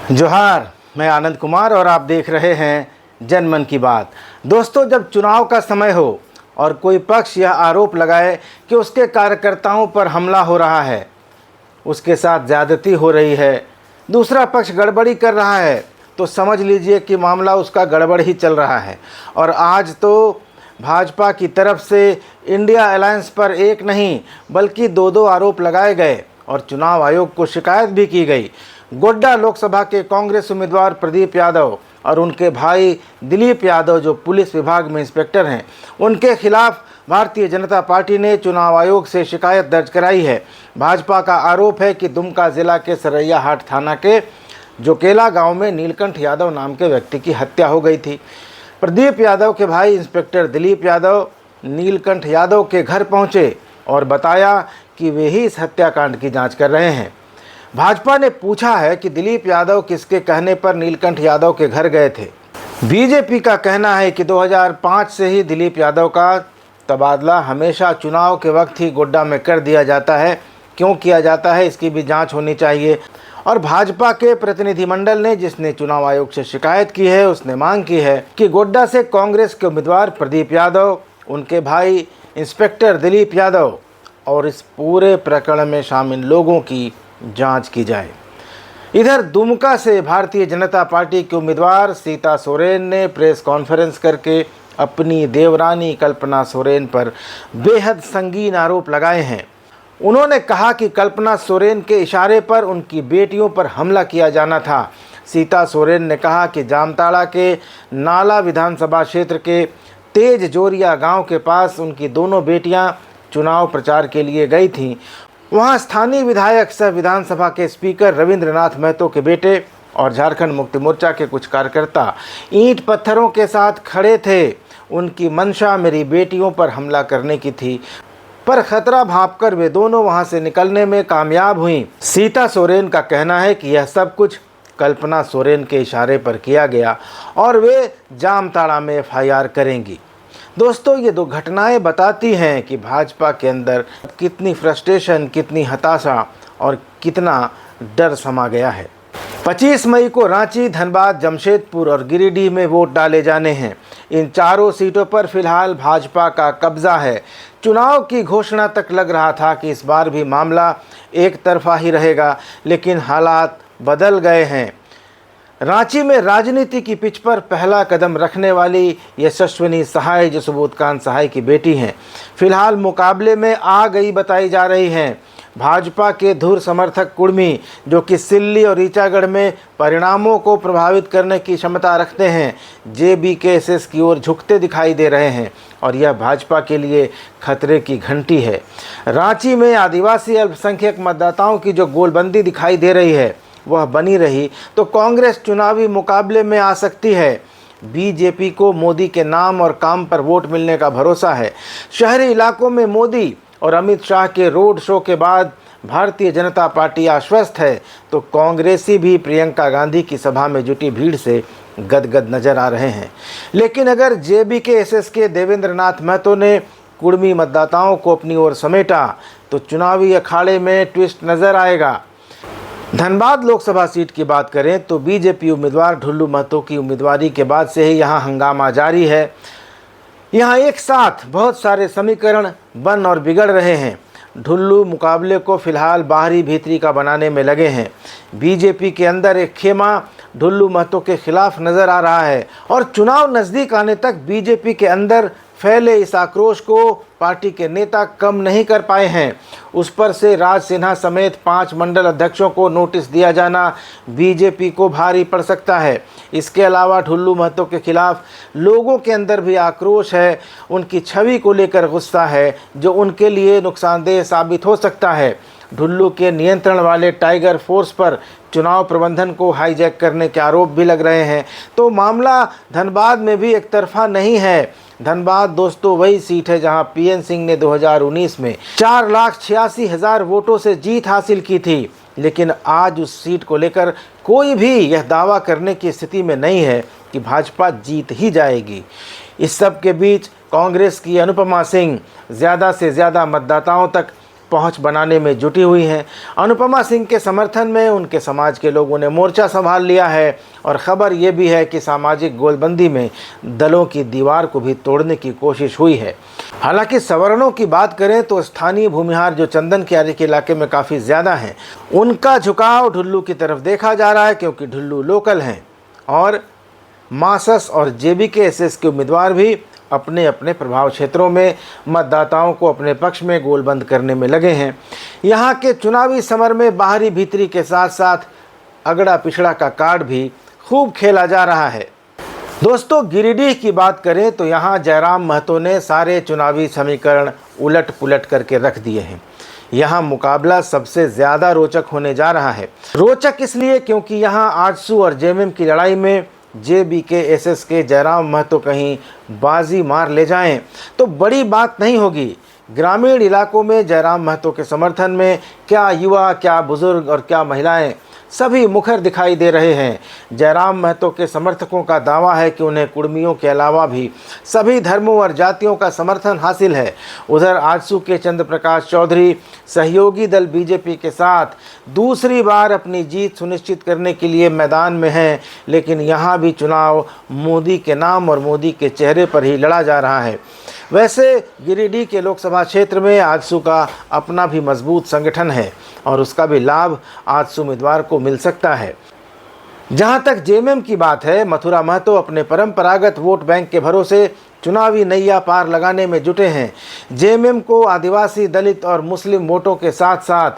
जोहार, मैं आनंद कुमार और आप देख रहे हैं जनमन की बात। दोस्तों, जब चुनाव का समय हो और कोई पक्ष यह आरोप लगाए कि उसके कार्यकर्ताओं पर हमला हो रहा है, उसके साथ ज़्यादती हो रही है, दूसरा पक्ष गड़बड़ी कर रहा है, तो समझ लीजिए कि मामला उसका गड़बड़ ही चल रहा है। और आज तो भाजपा की तरफ से इंडिया अलायंस पर एक नहीं बल्कि दो आरोप लगाए गए और चुनाव आयोग को शिकायत भी की गई। गोड्डा लोकसभा के कांग्रेस उम्मीदवार प्रदीप यादव और उनके भाई दिलीप यादव, जो पुलिस विभाग में इंस्पेक्टर हैं, उनके खिलाफ भारतीय जनता पार्टी ने चुनाव आयोग से शिकायत दर्ज कराई है। भाजपा का आरोप है कि दुमका जिला के सरैयाहाट थाना के जोकेला गांव में नीलकंठ यादव नाम के व्यक्ति की हत्या हो गई थी। प्रदीप यादव के भाई इंस्पेक्टर दिलीप यादव नीलकंठ यादव के घर पहुंचे और बताया कि वे ही इस हत्याकांड की जांच कर रहे हैं। भाजपा ने पूछा है कि दिलीप यादव किसके कहने पर नीलकंठ यादव के घर गए थे। बीजेपी का कहना है कि 2005 से ही दिलीप यादव का तबादला हमेशा चुनाव के वक्त ही गोड्डा में कर दिया जाता है। क्यों किया जाता है, इसकी भी जांच होनी चाहिए। और भाजपा के प्रतिनिधिमंडल ने, जिसने चुनाव आयोग से शिकायत की है, उसने मांग की है कि गोड्डा से कांग्रेस के उम्मीदवार प्रदीप यादव, उनके भाई इंस्पेक्टर दिलीप यादव और इस पूरे प्रकरण में शामिल लोगों की जांच की जाए। इधर दुमका से भारतीय जनता पार्टी के उम्मीदवार सीता सोरेन ने प्रेस कॉन्फ्रेंस करके अपनी देवरानी कल्पना सोरेन पर बेहद संगीन आरोप लगाए हैं। उन्होंने कहा कि कल्पना सोरेन के इशारे पर उनकी बेटियों पर हमला किया जाना था। सीता सोरेन ने कहा कि जामताड़ा के नाला विधानसभा क्षेत्र के तेज जोरिया गांव के पास उनकी दोनों बेटियां चुनाव प्रचार के लिए गई थीं। वहां स्थानीय विधायक सह विधानसभा के स्पीकर रविंद्रनाथ महतो के बेटे और झारखंड मुक्ति मोर्चा के कुछ कार्यकर्ता ईंट पत्थरों के साथ खड़े थे। उनकी मंशा मेरी बेटियों पर हमला करने की थी, पर खतरा भांपकर वे दोनों वहां से निकलने में कामयाब हुईं। सीता सोरेन का कहना है कि यह सब कुछ कल्पना सोरेन के इशारे पर किया गया और वे जामताड़ा में एफआईआर करेंगी। दोस्तों, ये दो घटनाएं बताती हैं कि भाजपा के अंदर कितनी फ्रस्ट्रेशन, कितनी हताशा और कितना डर समा गया है। 25 मई को रांची, धनबाद, जमशेदपुर और गिरिडीह में वोट डाले जाने हैं। इन चारों सीटों पर फिलहाल भाजपा का कब्जा है। चुनाव की घोषणा तक लग रहा था कि इस बार भी मामला एक तरफा ही रहेगा, लेकिन हालात बदल गए हैं। रांची में राजनीति की पिच पर पहला कदम रखने वाली यशस्विनी सहाय, जो सुबोधकांत सहाय की बेटी हैं, फिलहाल मुकाबले में आ गई बताई जा रही हैं। भाजपा के धुर समर्थक कुर्मी, जो कि सिल्ली और ईचागढ़ में परिणामों को प्रभावित करने की क्षमता रखते हैं, जेबीकेएसएस की ओर झुकते दिखाई दे रहे हैं और यह भाजपा के लिए खतरे की घंटी है। रांची में आदिवासी अल्पसंख्यक मतदाताओं की जो गोलबंदी दिखाई दे रही है, वह बनी रही तो कांग्रेस चुनावी मुकाबले में आ सकती है। बीजेपी को मोदी के नाम और काम पर वोट मिलने का भरोसा है। शहरी इलाकों में मोदी और अमित शाह के रोड शो के बाद भारतीय जनता पार्टी आश्वस्त है, तो कांग्रेसी भी प्रियंका गांधी की सभा में जुटी भीड़ से गदगद नजर आ रहे हैं। लेकिन अगर जेबीकेएसएस के देवेंद्रनाथ महतो ने कुर्मी मतदाताओं को अपनी ओर समेटा, तो चुनावी अखाड़े में ट्विस्ट नजर आएगा। धनबाद लोकसभा सीट की बात करें तो बीजेपी उम्मीदवार ढुल्लू महतो की उम्मीदवारी के बाद से ही यहां हंगामा जारी है। यहां एक साथ बहुत सारे समीकरण बन और बिगड़ रहे हैं। ढुल्लू मुकाबले को फिलहाल बाहरी भीतरी का बनाने में लगे हैं। बीजेपी के अंदर एक खेमा ढुल्लू महतो के खिलाफ नजर आ रहा है और चुनाव नज़दीक आने तक बीजेपी के अंदर फैले इस आक्रोश को पार्टी के नेता कम नहीं कर पाए हैं। उस पर से राज सिन्हा समेत 5 मंडल अध्यक्षों को नोटिस दिया जाना बीजेपी को भारी पड़ सकता है। इसके अलावा ढुल्लू महतो के खिलाफ लोगों के अंदर भी आक्रोश है, उनकी छवि को लेकर गुस्सा है, जो उनके लिए नुकसानदेह साबित हो सकता है। ढुल्लू के नियंत्रण वाले टाइगर फोर्स पर चुनाव प्रबंधन को हाईजैक करने के आरोप भी लग रहे हैं। तो मामला धनबाद में भी एक तरफा नहीं है। धनबाद दोस्तों वही सीट है जहां पीएन सिंह ने 2019 में 4,86,000 वोटों से जीत हासिल की थी, लेकिन आज उस सीट को लेकर कोई भी यह दावा करने की स्थिति में नहीं है कि भाजपा जीत ही जाएगी। इस सब के बीच कांग्रेस की अनुपमा सिंह ज़्यादा से ज़्यादा मतदाताओं तक पहुंच बनाने में जुटी हुई हैं। अनुपमा सिंह के समर्थन में उनके समाज के लोगों ने मोर्चा संभाल लिया है और ख़बर ये भी है कि सामाजिक गोलबंदी में दलों की दीवार को भी तोड़ने की कोशिश हुई है। हालांकि सवर्णों की बात करें तो स्थानीय भूमिहार जो चंदन कियारी के इलाके में काफ़ी ज़्यादा हैं, उनका झुकाव ढुल्लू की तरफ देखा जा रहा है, क्योंकि ढुल्लू लोकल हैं और मासस और JBK-SS के उम्मीदवार भी अपने अपने प्रभाव क्षेत्रों में मतदाताओं को अपने पक्ष में गोलबंद करने में लगे हैं। यहाँ के चुनावी समर में बाहरी भीतरी के साथ साथ अगड़ा पिछड़ा का कार्ड भी खूब खेला जा रहा है। दोस्तों, गिरिडीह की बात करें तो यहाँ जयराम महतो ने सारे चुनावी समीकरण उलट पुलट करके रख दिए हैं। यहाँ मुकाबला सबसे ज़्यादा रोचक होने जा रहा है। रोचक इसलिए क्योंकि यहाँ आजसू और JMM की लड़ाई में JBK-SS के जयराम महतो कहीं बाजी मार ले जाएं तो बड़ी बात नहीं होगी। ग्रामीण इलाकों में जयराम महतो के समर्थन में क्या युवा, क्या बुजुर्ग और क्या महिलाएं सभी मुखर दिखाई दे रहे हैं। जयराम महतो के समर्थकों का दावा है कि उन्हें कुर्मियों के अलावा भी सभी धर्मों और जातियों का समर्थन हासिल है। उधर आजसू के चंद्र प्रकाश चौधरी सहयोगी दल BJP के साथ दूसरी बार अपनी जीत सुनिश्चित करने के लिए मैदान में हैं, लेकिन यहाँ भी चुनाव मोदी के नाम और मोदी के चेहरे पर ही लड़ा जा रहा है। वैसे गिरिडीह के लोकसभा क्षेत्र में आजसू का अपना भी मजबूत संगठन है और उसका भी लाभ आजसू उम्मीदवार को मिल सकता है। जहां तक JMM की बात है, मथुरा महतो अपने परंपरागत वोट बैंक के भरोसे चुनावी नैया पार लगाने में जुटे हैं। JMM को आदिवासी, दलित और मुस्लिम वोटों के साथ साथ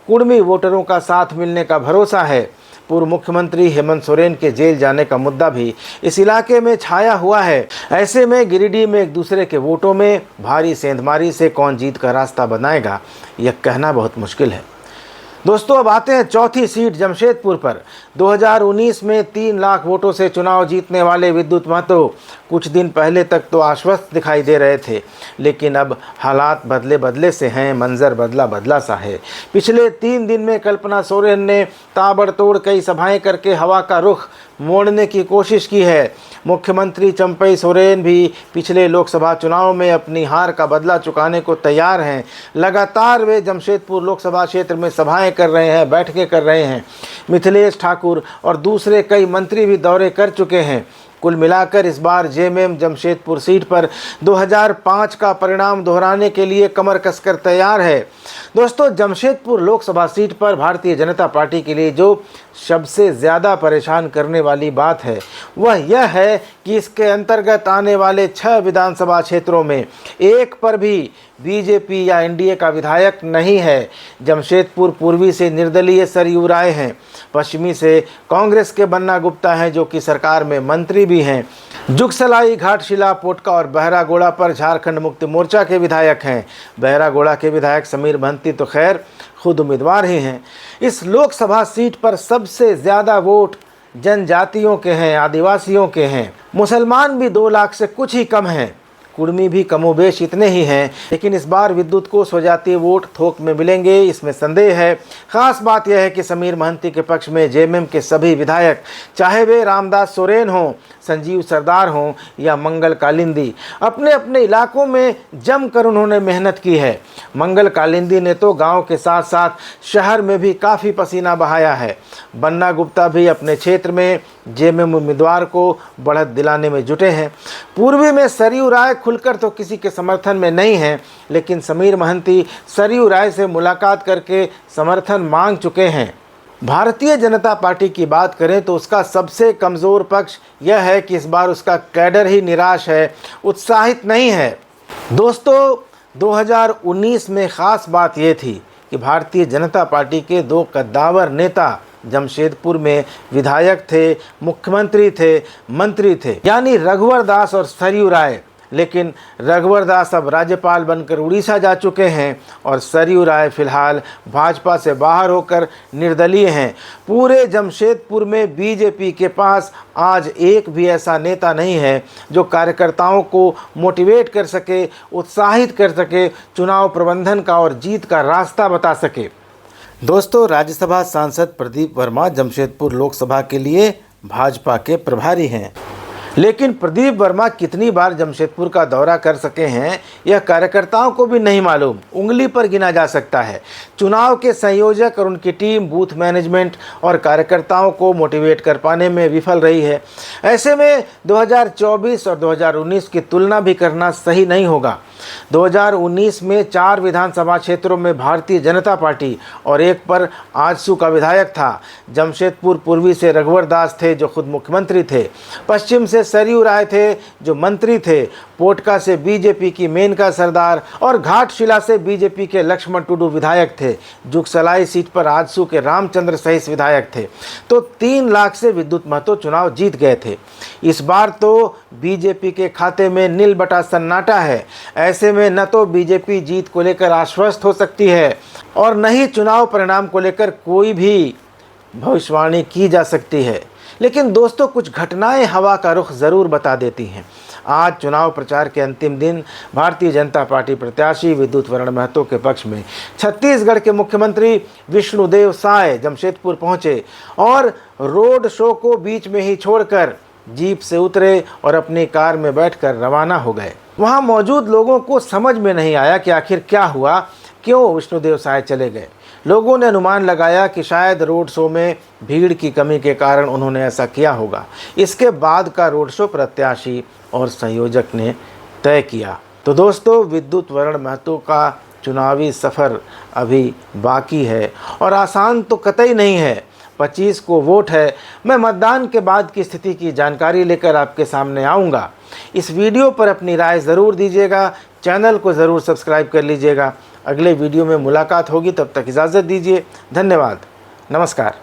कुर्मी वोटरों का साथ मिलने का भरोसा है। पूर्व मुख्यमंत्री हेमंत सोरेन के जेल जाने का मुद्दा भी इस इलाके में छाया हुआ है। ऐसे में गिरिडीह में एक दूसरे के वोटों में भारी सेंधमारी से कौन जीत का रास्ता बनाएगा, यह कहना बहुत मुश्किल है। दोस्तों, अब आते हैं चौथी सीट जमशेदपुर पर। 2019 में 3 लाख वोटों से चुनाव जीतने वाले विद्युत महतो कुछ दिन पहले तक तो आश्वस्त दिखाई दे रहे थे, लेकिन अब हालात बदले बदले से हैं, मंजर बदला बदला सा है। पिछले 3 दिन में कल्पना सोरेन ने ताबड़तोड़ कई सभाएं करके हवा का रुख मोड़ने की कोशिश की है। मुख्यमंत्री चंपई सोरेन भी पिछले लोकसभा चुनाव में अपनी हार का बदला चुकाने को तैयार हैं। लगातार वे जमशेदपुर लोकसभा क्षेत्र में सभाएं कर रहे हैं, बैठकें कर रहे हैं। मिथिलेश ठाकुर और दूसरे कई मंत्री भी दौरे कर चुके हैं। कुल मिलाकर इस बार JMM जमशेदपुर सीट पर 2005 का परिणाम दोहराने के लिए कमर कसकर तैयार है। दोस्तों, जमशेदपुर लोकसभा सीट पर भारतीय जनता पार्टी के लिए जो सबसे ज़्यादा परेशान करने वाली बात है वह यह है कि इसके अंतर्गत आने वाले 6 विधानसभा क्षेत्रों में एक पर भी BJP या NDA का विधायक नहीं है। जमशेदपुर पूर्वी से निर्दलीय सरयू राय हैं, पश्चिमी से कांग्रेस के बन्ना गुप्ता हैं जो कि सरकार में मंत्री भी हैं। जुगसलाई, घाटशिला, पोटका और बहरागोड़ा पर झारखंड मुक्ति मोर्चा के विधायक हैं। बहरागोड़ा के विधायक समीर महंती तो खैर खुद उम्मीदवार ही हैं। इस लोकसभा सीट पर सबसे ज़्यादा वोट जनजातियों के हैं, आदिवासियों के हैं। मुसलमान भी 2 लाख से कुछ ही कम हैं, कुर्मी भी कमोबेश इतने ही हैं। लेकिन इस बार विद्युत को स्वजातीय वोट थोक में मिलेंगे, इसमें संदेह है। खास बात यह है कि समीर महंती के पक्ष में JMM के सभी विधायक, चाहे वे रामदास सोरेन हों, संजीव सरदार हों या मंगल कालिंदी, अपने अपने इलाकों में जमकर उन्होंने मेहनत की है। मंगल कालिंदी ने तो गांव के साथ साथ शहर में भी काफ़ी पसीना बहाया है। बन्ना गुप्ता भी अपने क्षेत्र में JMM उम्मीदवार को बढ़त दिलाने में जुटे हैं। पूर्वी में सरयू राय खुलकर तो किसी के समर्थन में नहीं है, लेकिन समीर महंती सरयू राय से मुलाकात करके समर्थन मांग चुके हैं। भारतीय जनता पार्टी की बात करें तो उसका सबसे कमज़ोर पक्ष यह है कि इस बार उसका कैडर ही निराश है, उत्साहित नहीं है। दोस्तों, 2019 में ख़ास बात यह थी कि भारतीय जनता पार्टी के 2 कद्दावर नेता जमशेदपुर में विधायक थे, मुख्यमंत्री थे, मंत्री थे, यानी रघुवर दास और सरयू राय। लेकिन रघुवर दास अब राज्यपाल बनकर उड़ीसा जा चुके हैं और सरयू राय फिलहाल भाजपा से बाहर होकर निर्दलीय हैं। पूरे जमशेदपुर में BJP के पास आज एक भी ऐसा नेता नहीं है जो कार्यकर्ताओं को मोटिवेट कर सके, उत्साहित कर सके, चुनाव प्रबंधन का और जीत का रास्ता बता सके। दोस्तों, राज्यसभा सांसद प्रदीप वर्मा जमशेदपुर लोकसभा के लिए भाजपा के प्रभारी हैं। लेकिन प्रदीप वर्मा कितनी बार जमशेदपुर का दौरा कर सके हैं यह कार्यकर्ताओं को भी नहीं मालूम, उंगली पर गिना जा सकता है। चुनाव के संयोजक और उनकी टीम बूथ मैनेजमेंट और कार्यकर्ताओं को मोटिवेट कर पाने में विफल रही है। ऐसे में 2024 और 2019 की तुलना भी करना सही नहीं होगा। 2019 में 4 विधानसभा क्षेत्रों में भारतीय जनता पार्टी और एक पर आजसू का विधायक था। जमशेदपुर पूर्वी से रघुवर दास थे जो खुद मुख्यमंत्री थे, पश्चिम से सरयू राय थे जो मंत्री थे, पोटका से बीजेपी की मेनका सरदार और घाटशिला से बीजेपी के लक्ष्मण टुडू विधायक थे। जुगसलाई सीट पर आजसू के रामचंद्र सहित विधायक थे। तो 3 लाख से विद्युत महतो चुनाव जीत गए थे। इस बार तो बीजेपी के खाते में नील बटा सन्नाटा है। ऐसे में न तो बीजेपी जीत को लेकर आश्वस्त हो सकती है और न ही चुनाव परिणाम को लेकर कोई भी भविष्यवाणी की जा सकती है। लेकिन दोस्तों, कुछ घटनाएं हवा का रुख ज़रूर बता देती हैं। आज चुनाव प्रचार के अंतिम दिन भारतीय जनता पार्टी प्रत्याशी विद्युत वरण महतो के पक्ष में छत्तीसगढ़ के मुख्यमंत्री विष्णुदेव साय जमशेदपुर पहुंचे और रोड शो को बीच में ही छोड़कर जीप से उतरे और अपनी कार में बैठकर रवाना हो गए। वहां मौजूद लोगों को समझ में नहीं आया कि आखिर क्या हुआ, क्यों विष्णुदेव साय चले गए। लोगों ने अनुमान लगाया कि शायद रोड शो में भीड़ की कमी के कारण उन्होंने ऐसा किया होगा। इसके बाद का रोड शो प्रत्याशी और संयोजक ने तय किया। तो दोस्तों, विद्युत वरण महतो का चुनावी सफ़र अभी बाकी है और आसान तो कतई नहीं है। 25 को वोट है। मैं मतदान के बाद की स्थिति की जानकारी लेकर आपके सामने आऊँगा। इस वीडियो पर अपनी राय ज़रूर दीजिएगा, चैनल को ज़रूर सब्सक्राइब कर लीजिएगा। अगले वीडियो में मुलाकात होगी, तब तक इजाज़त दीजिए। धन्यवाद, नमस्कार।